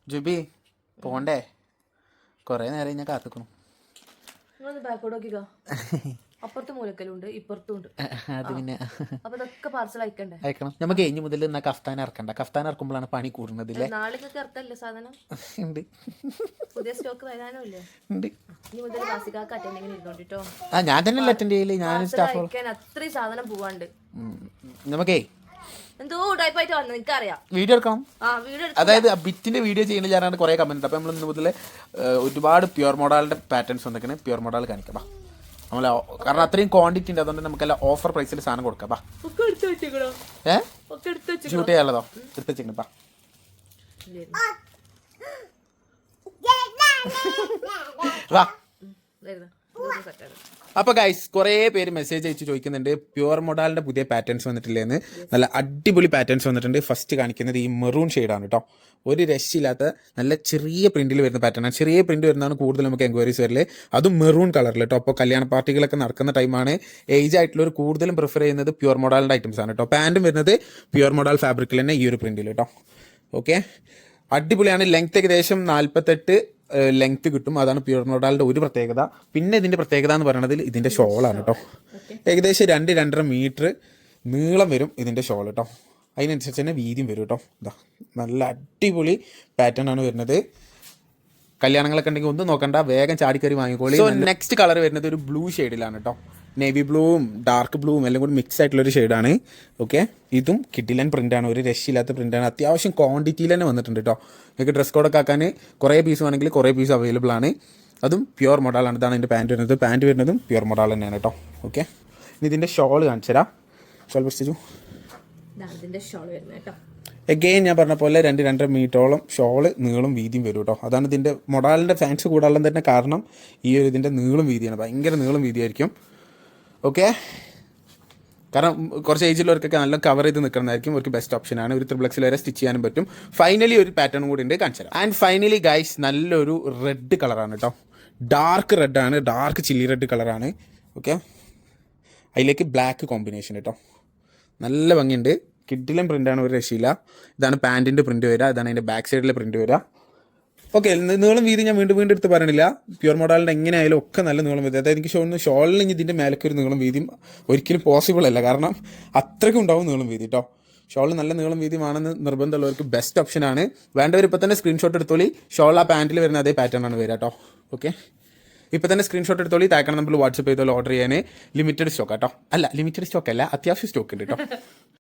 ജുബി പോണ്ടേ? കൊറേ നേരം ഞാൻ കാത്തുക്കണു. ബാക്കോട് നോക്കിക്കോ. അപ്പുറത്ത് മൂലക്കലുണ്ട്, ഇപ്പുറത്തും ഉണ്ട്. അത് പിന്നെ അപ്പൊ ഇതൊക്കെ പാർസൽ അയക്കണ്ടേ? അയക്കണം. നമുക്ക് കഴിഞ്ഞ് മുതൽ എന്നാ കഫ്താൻ ഇറക്കണ്ട. കഫ്താൻ ഇറക്കുമ്പോഴാണ് പണി കൂടുന്നതില്ലേ. നാളെ ഇറക്കല്ലേ സാധനം? ഉണ്ട് പുതിയ സ്റ്റോക്ക് വരാനോ ഇല്ലേ? ഉണ്ട്. ഇനി മുതൽ വാസികാക്ക് അറ്റൻഡിങ്ങിന് ഇരുന്നോണ്ടിട്ടോ. ഞാൻ തന്നെ അറ്റൻഡ് ചെയ്യില്ലേ, ഞാൻ സ്റ്റാഫ്. അത്രയും സാധനം പോവാണ്ട്. നമുക്കേ എന്തോ ടൈപ്പായിട്ട് വന്നു എനിക്കറിയാം. വീഡിയോ എടുക്കണം. വീഡിയോ അതായത് ബിറ്റിന്റെ വീഡിയോ ചെയ്യുന്നത് ഞാനാണ് കുറെ കമന്റ്. അപ്പൊ നമ്മൾ ഇന്ന് മുതൽ ഒരുപാട് പ്യുവർ മോഡലിന്റെ പാറ്റേൺസ് വന്നിരിക്കണേ. പ്യുവർ മോഡൽ കാണിക്കാം. നമ്മളെ കാരണം അത്രയും ക്വാണ്ടിറ്റി ഉണ്ട്. അതുകൊണ്ട് നമുക്കെല്ലാം ഓഫർ പ്രൈസിൽ സാധനം കൊടുക്കാം. ഷൂട്ട് ചെയ്യാനുള്ളതോ എടുത്ത് വെച്ചിട്ടുണ്ട്. വാ. അപ്പോൾ ഗൈസ് കുറേ പേര് മെസ്സേജ് അയച്ച് ചോദിക്കുന്നുണ്ട് പ്യുവർ മോഡലിന്റെ പുതിയ പാറ്റേൺസ് വന്നിട്ടില്ലേന്ന്. നല്ല അടിപൊളി പാറ്റേൺസ് വന്നിട്ടുണ്ട്. ഫസ്റ്റ് കാണിക്കുന്നത് ഈ മെറൂൺ ഷെയ്ഡാണ് കേട്ടോ. ഒരു രക്ഷയില്ലാത്ത നല്ല ചെറിയ പ്രിന്റിൽ വരുന്ന പാറ്റേണാണ്. ചെറിയ പ്രിന്റ് വരുന്നതാണ് കൂടുതൽ നമുക്ക് എൻക്വയറീസ് വരല്. അതും മെറൂൺ കളറിൽ കേട്ടോ. അപ്പോൾ കല്യാണ പാർട്ടികളൊക്കെ നടക്കുന്ന ടൈമാണ്. ഏജ് ആയിട്ടുള്ളവർ കൂടുതലും പ്രിഫർ ചെയ്യുന്നത് പ്യുവർ മോഡലിന്റെ ഐറ്റംസ് ആണ് കേട്ടോ. പാൻറ്റും വരുന്നത് പ്യുവർ മോഡൽ ഫാബ്രിക്കിൽ തന്നെ ഈ ഒരു പ്രിന്റിൽ കേട്ടോ. ഓക്കെ, അടിപൊളിയാണ്. ലെങ്ത് ഏകദേശം 48 ലെങ്ത് കിട്ടും. അതാണ് പ്യുവർ മോഡലിൻ്റെ ഒരു പ്രത്യേകത. പിന്നെ ഇതിൻ്റെ പ്രത്യേകത എന്ന് പറയുന്നത് ഇതിൻ്റെ ഷോളാണ് കേട്ടോ. ഏകദേശം 2-2.5 മീറ്റർ നീളം വരും ഇതിൻ്റെ ഷോൾ കേട്ടോ. അതിനനുസരിച്ച് തന്നെ വീതിയും വരും കേട്ടോ. ഇതാ നല്ല അടിപൊളി പാറ്റേൺ ആണ് വരുന്നത്. കല്യാണങ്ങളൊക്കെ ഉണ്ടെങ്കിൽ ഒന്നും നോക്കണ്ട, വേഗം ചാടിക്കറി വാങ്ങിക്കോളി. സോ നെക്സ്റ്റ് കളർ വരുന്നത് ഒരു ബ്ലൂ ഷെയ്ഡിലാണ് കേട്ടോ. നേവി ബ്ലൂവും ഡാർക്ക് ബ്ലൂവും എല്ലാം കൂടി മിക്സ് ആയിട്ടുള്ളൊരു ഷെയ്ഡാണ്. ഓക്കെ, ഇതും കിഡിലൻ പ്രിൻ്റാണ്. ഒരു രക്ഷയില്ലാത്ത പ്രിൻ്റാണ്. അത്യാവശ്യം ക്വാണ്ടിറ്റിയിൽ തന്നെ വന്നിട്ടുണ്ട് കേട്ടോ. നിങ്ങൾക്ക് ഡ്രസ് കോഡൊക്കെ ആക്കാൻ കുറേ പീസ് വേണമെങ്കിൽ കുറേ പീസ് അവൈലബിൾ ആണ്. അതും പ്യുവർ മോഡലാണ്. ഇതാണ് ഇതിൻ്റെ പാൻറ്റ് വരുന്നത്. പാൻറ്റ് വരുന്നതും പ്യുവർ മോഡൽ തന്നെയാണ് കേട്ടോ. ഓക്കെ, ഇനി ഇതിൻ്റെ ഷോൾ കാണിച്ചു തരാം. ഷോൾ പിടിച്ചു. എഗെയിൻ ഞാൻ പറഞ്ഞ പോലെ 2-2.5 മീറ്ററോളം ഷോള് നീളും വീതിയും വരും കേട്ടോ. അതാണ് ഇതിൻ്റെ മൊഡാലിൻ്റെ ഫാൻസ് കൂടാനുള്ള തന്നെ കാരണം. ഈ ഒരു ഇതിൻ്റെ നീളും വീതിയാണ്. ഭയങ്കര നീളും വീതിയായിരിക്കും. ഓക്കെ, കാരണം കുറച്ച് ഏജിലുള്ളവർക്കൊക്കെ നല്ല കവർ ചെയ്ത് നിൽക്കുന്നതായിരിക്കും. അവർക്ക് ബെസ്റ്റ് ഓപ്ഷനാണ്. ഒരു 3X വരെ സ്റ്റിച്ച് ചെയ്യാനും പറ്റും. ഫൈനലി ഒരു പാറ്റേൺ കൂടി ഉണ്ട്, കാണിച്ചു തരാം. ആൻഡ് ഫൈനലി ഗൈസ് നല്ലൊരു റെഡ് കളറാണ് കേട്ടോ. ഡാർക്ക് റെഡാണ്, ഡാർക്ക് ചില്ലി റെഡ് കളറാണ്. ഓക്കെ, അതിലേക്ക് ബ്ലാക്ക് കോമ്പിനേഷൻ കേട്ടോ. നല്ല ഭംഗിയുണ്ട്. കിഡിലും പ്രിൻ്റാണ്, ഒരു രക്ഷയില്ല. ഇതാണ് പാൻറ്റിൻ്റെ പ്രിൻറ്റ് വരിക. ഇതാണ് അതിൻ്റെ ബാക്ക് സൈഡിലെ പ്രിൻറ്റ് വരിക. ഓക്കെ, നീളം വീതി ഞാൻ വീണ്ടും എടുത്ത് പറയണില്ല. പ്യുവർ മോഡലിൻ്റെ എങ്ങനെയായാലും ഒക്കെ നല്ല നീളം വീതി. അതായത് എനിക്ക് തോന്നുന്നു ഷോളിൽ ഇതിൻ്റെ മേലേക്ക് ഒരു നീളം വീതിയും ഒരിക്കലും പോസിബിൾ അല്ല. കാരണം അത്രയ്ക്കും ഉണ്ടാവും നീളം വീതി കേട്ടോ. ഷോളിൽ നല്ല നീളം വീതിയുമാണെന്ന് നിർബന്ധമുള്ളവർക്ക് ബെസ്റ്റ് ഓപ്ഷനാണ്. വേണ്ടവർ ഇപ്പോൾ തന്നെ സ്ക്രീൻഷോട്ട് എടുത്തോളി. ഷോൾ ആ പാൻറ്റിൽ വരുന്ന അതേ പാറ്റേൺ ആണ് വരിക കേട്ടോ. ഓക്കെ, ഇപ്പോൾ തന്നെ സ്ക്രീൻഷോട്ട് എടുത്തോളി. താഴെ നമ്മൾ വാട്സപ്പ് ചെയ്തോളൂ. ഓർഡർ ചെയ്യാൻ ലിമിറ്റഡ് സ്റ്റോക്ക് കേട്ടോ. അല്ല, ലിമിറ്റഡ് സ്റ്റോക്ക് അല്ല, അത്യാവശ്യം സ്റ്റോക്ക് ഉണ്ട് കേട്ടോ.